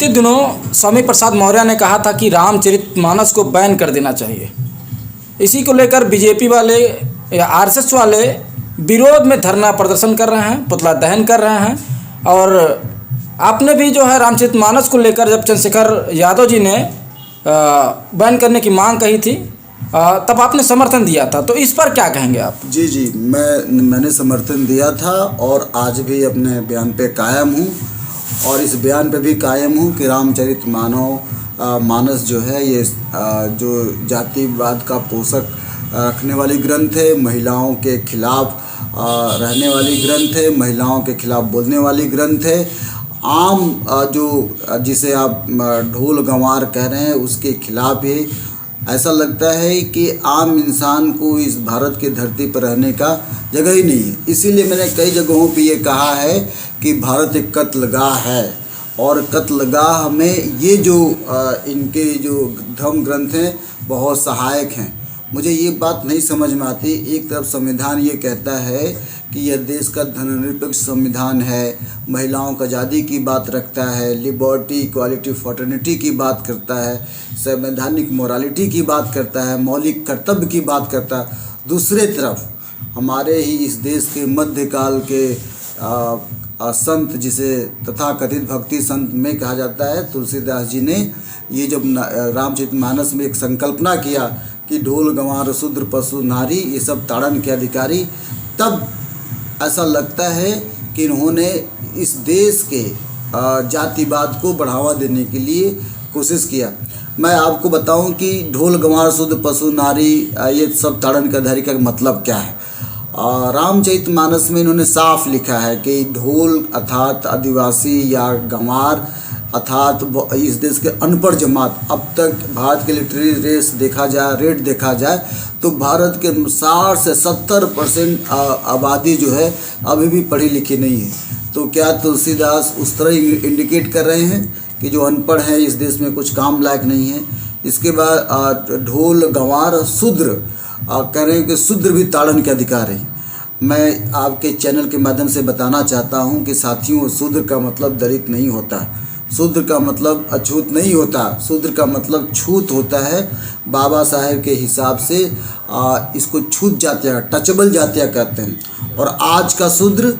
बीते दिनों स्वामी प्रसाद मौर्य ने कहा था कि रामचरितमानस को बैन कर देना चाहिए। इसी को लेकर बीजेपी वाले या आरएसएस वाले विरोध में धरना प्रदर्शन कर रहे हैं, पुतला दहन कर रहे हैं। और आपने भी जो है रामचरितमानस को लेकर जब चंद्रशेखर यादव जी ने बैन करने की मांग कही थी तब आपने समर्थन दिया था, तो इस पर क्या कहेंगे आप? जी मैंने समर्थन दिया था और आज भी अपने बयान पे कायम हूँ और इस बयान पे भी कायम हूँ कि मानस जो है ये जो जातिवाद का पोषक रखने वाली ग्रंथ है, महिलाओं के खिलाफ रहने वाली ग्रंथ है, महिलाओं के खिलाफ बोलने वाली ग्रंथ है। आम जो जिसे आप ढोल गंवार कह रहे हैं उसके खिलाफ ही ऐसा लगता है कि आम इंसान को इस भारत की धरती पर रहने का जगह ही नहीं है। इसीलिए मैंने कई जगहों पे ये कहा है कि भारत एक कत्लगाह है और कत्लगाह में ये जो इनके जो धर्म ग्रंथ हैं बहुत सहायक हैं। मुझे ये बात नहीं समझ में आती। एक तरफ संविधान ये कहता है कि यह देश का धर्मनिरपेक्ष संविधान है, महिलाओं का आज़ादी की बात रखता है, लिबर्टी इक्वालिटी फ्रेटर्निटी की बात करता है, संवैधानिक मोरालिटी की बात करता है, मौलिक कर्तव्य की बात करता है। दूसरे तरफ हमारे ही इस देश के मध्यकाल के संत जिसे तथाकथित भक्ति संत में कहा जाता है, तुलसीदास जी ने ये जब रामचरितमानस में एक संकल्पना किया कि ढोल गंवार शूद्र पशु नारी ये सब ताड़न के अधिकारी, तब ऐसा लगता है कि इन्होंने इस देश के जातिवाद को बढ़ावा देने के लिए कोशिश किया। मैं आपको बताऊं कि ढोल गंवार शूद्र पशु नारी ये सब ताड़न के अधिकारी का मतलब क्या है। रामचरितमानस में इन्होंने साफ लिखा है कि ढोल अर्थात आदिवासी या गंवार अर्थात इस देश के अनपढ़ जमात, अब तक भारत के लिटरेरी रेट देखा जाए तो भारत के 60 से 70% आबादी जो है अभी भी पढ़ी लिखी नहीं है। तो क्या तुलसीदास उस तरह इंडिकेट कर रहे हैं कि जो अनपढ़ हैं इस देश में कुछ काम लायक नहीं है। इसके बाद ढोल गंवार शूद्र कह रहे हैं कि शूद्र भी ताड़न के अधिकार है। मैं आपके चैनल के माध्यम से बताना चाहता हूं कि साथियों, शूद्र का मतलब दलित नहीं होता, शूद्र का मतलब अछूत नहीं होता, शूद्र का मतलब छूत होता है। बाबा साहेब के हिसाब से इसको छूत जातियाँ, टचबल जातियाँ कहते हैं। और आज का शूद्र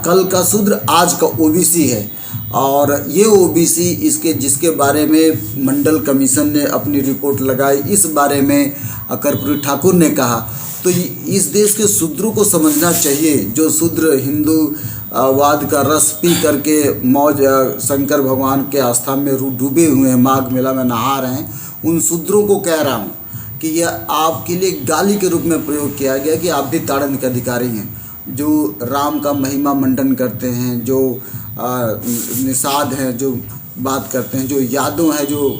कल का शूद्र आज का ओबीसी है। और ये ओबीसी जिसके बारे में मंडल कमीशन ने अपनी रिपोर्ट लगाई, इस बारे में कर्पूरी ठाकुर ने कहा। तो इस देश के शूद्रों को समझना चाहिए, जो शूद्र हिंदू वाद का रस पी करके मौज शंकर भगवान के आस्था में डूबे हुए हैं, माघ मेला में नहा रहे हैं। उन शूद्रों को कह रहा हूँ कि यह आपके लिए गाली के रूप में प्रयोग किया गया कि आप भी ताड़न के अधिकारी हैं, जो राम का महिमा मंडन करते हैं, जो निषाद हैं, जो बात करते हैं, जो यादव हैं, जो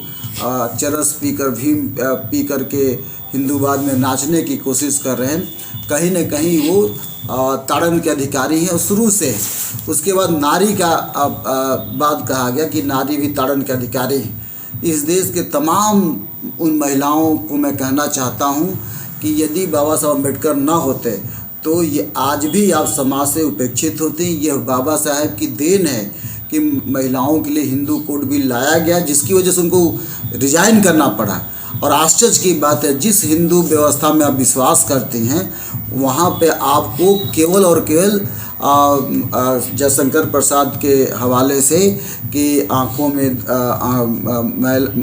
चरस पीकर भीम पी कर के हिंदूवाद में नाचने की कोशिश कर रहे हैं, कहीं न कहीं वो ताड़न के अधिकारी हैं शुरू से। उसके बाद नारी का बात कहा गया कि नारी भी ताड़न के अधिकारी हैं। इस देश के तमाम उन महिलाओं को मैं कहना चाहता हूँ कि यदि बाबा साहब अम्बेडकर ना होते तो ये आज भी आप समाज से उपेक्षित होते। यह बाबा साहेब की देन है कि महिलाओं के लिए हिंदू कोड बिल लाया गया, जिसकी वजह से उनको रिजाइन करना पड़ा। और आश्चर्य की बात है, जिस हिंदू व्यवस्था में आप विश्वास करते हैं वहाँ पे आपको केवल और केवल जयशंकर प्रसाद के हवाले से कि आँखों में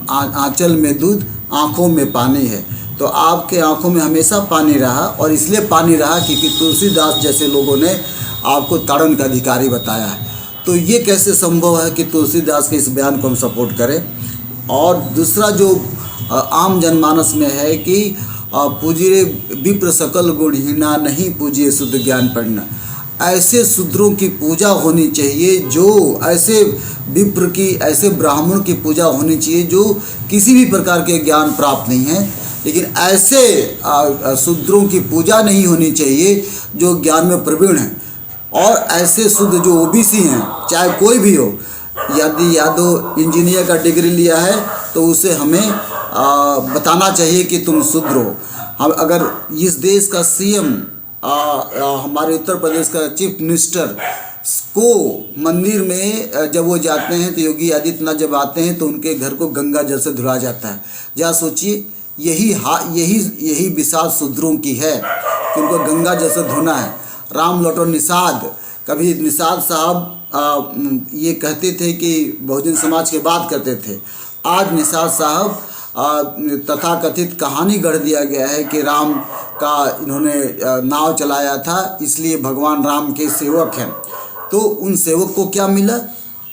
आँचल में दूध आँखों में पानी है। तो आपके आँखों में हमेशा पानी रहा, और इसलिए पानी रहा क्योंकि तुलसीदास जैसे लोगों ने आपको ताड़न का अधिकारी बताया है। तो ये कैसे संभव है कि तुलसीदास के इस बयान को हम सपोर्ट करें। और दूसरा जो आम जनमानस में है कि पूजिए विप्र सकल गुणहीना, नहीं पूजिए शुद्ध ज्ञान पढ़ना। ऐसे शूद्रों की पूजा होनी चाहिए, जो ऐसे विप्र की, ऐसे ब्राह्मण की पूजा होनी चाहिए जो किसी भी प्रकार के ज्ञान प्राप्त नहीं है। लेकिन ऐसे शूद्रों की पूजा नहीं होनी चाहिए जो ज्ञान में प्रवीण हैं। और ऐसे शूद्र जो ओबीसी हैं, चाहे कोई भी हो, यदि यादव इंजीनियर का डिग्री लिया है तो उसे हमें बताना चाहिए कि तुम शूद्र हो। हम अगर इस देश का सीएम, हमारे उत्तर प्रदेश का चीफ मिनिस्टर को मंदिर में जब वो जाते हैं तो योगी आदित्यनाथ जब आते हैं तो उनके घर को गंगा जल से धुला जाता है। जहाँ सोचिए यही विशाल शूद्रों की है कि उनको गंगा जल से धोना है। राम लौटो निषाद, कभी निषाद साहब ये कहते थे कि बहुजन समाज की बात करते थे। आज निषाद साहब तथाकथित कहानी गढ़ दिया गया है कि राम का इन्होंने नाव चलाया था, इसलिए भगवान राम के सेवक हैं। तो उन सेवक को क्या मिला?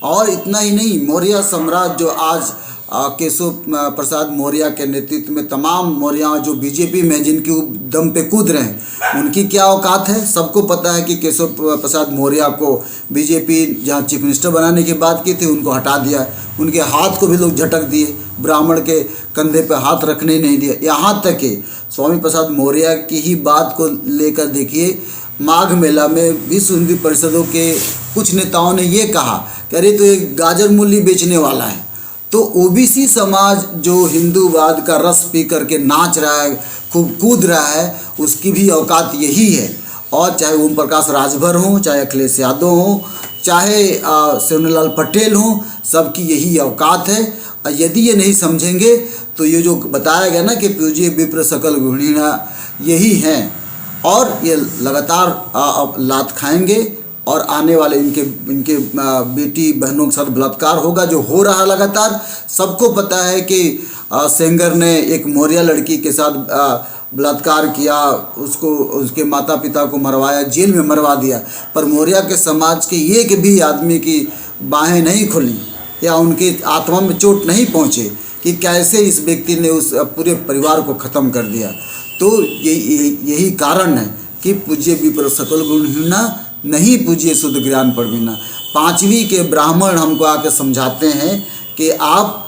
और इतना ही नहीं, मौर्य सम्राट जो आज केशव प्रसाद मौर्य के नेतृत्व में तमाम मौर्य जो बीजेपी में जिनकी दम पे कूद रहे हैं, उनकी क्या औकात है? सबको पता है कि केशव प्रसाद मौर्य को बीजेपी जहाँ चीफ मिनिस्टर बनाने की बात की थी उनको हटा दिया, उनके हाथ को भी लोग झटक दिए, ब्राह्मण के कंधे पे हाथ रखने ही नहीं दिया। यहाँ तक कि स्वामी प्रसाद मौर्य की ही बात को लेकर देखिए, माघ मेला में विश्व हिंदू परिषदों के कुछ नेताओं ने ये कहा कि अरे तो एक गाजर मूली बेचने वाला है। तो ओबीसी समाज जो हिंदूवाद का रस पी करके नाच रहा है, खूब कूद रहा है, उसकी भी औकात यही है। और चाहे ओम प्रकाश राजभर हों, चाहे अखिलेश यादव हों, चाहे शिवलाल पटेल हों, सबकी यही औकात है। और यदि ये नहीं समझेंगे तो ये जो बताया गया ना कि पूज्य विप्र सकल गृहिणा यही हैं, और ये लगातार लात खाएंगे और आने वाले इनके बेटी बहनों के साथ बलात्कार होगा, जो हो रहा लगातार। सबको पता है कि सेंगर ने एक मौर्य लड़की के साथ बलात्कार किया, उसको उसके माता पिता को मरवाया, जेल में मरवा दिया, पर मौर्य के समाज के एक भी आदमी की बाहें नहीं खुली या उनकी आत्मा में चोट नहीं पहुँचे कि कैसे इस व्यक्ति ने उस पूरे परिवार को ख़त्म कर दिया। तो यही कारण है कि पूज्य विप्र सकल गुणहीना नहीं पूज्य शुद्ध ज्ञान प्रवीणा। पांचवी के ब्राह्मण हमको आकर समझाते हैं कि आप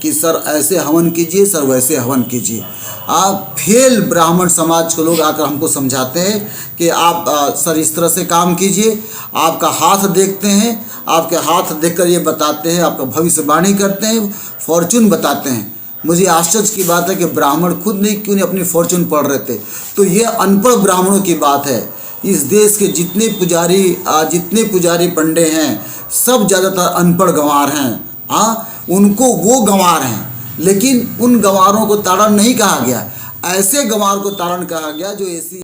कि सर ऐसे हवन कीजिए, सर वैसे हवन कीजिए। आप फेल ब्राह्मण समाज के लोग आकर हमको समझाते हैं कि आप सर इस तरह से काम कीजिए। आपका हाथ देखते हैं, आपके हाथ देखकर ये बताते हैं, आपका भविष्यवाणी करते हैं, फॉर्चून बताते हैं। मुझे आश्चर्य की बात है कि ब्राह्मण खुद नहीं क्यों नहीं अपनी फॉर्चून पढ़ रहे थे। तो ये अनपढ़ ब्राह्मणों की बात है। इस देश के जितने पुजारी पंडे हैं, सब ज़्यादातर अनपढ़ गंवार हैं। उनको वो गंवार हैं, लेकिन उन गंवारों को ताड़न नहीं कहा गया, ऐसे गंवार को ताड़न कहा गया जो ऐसी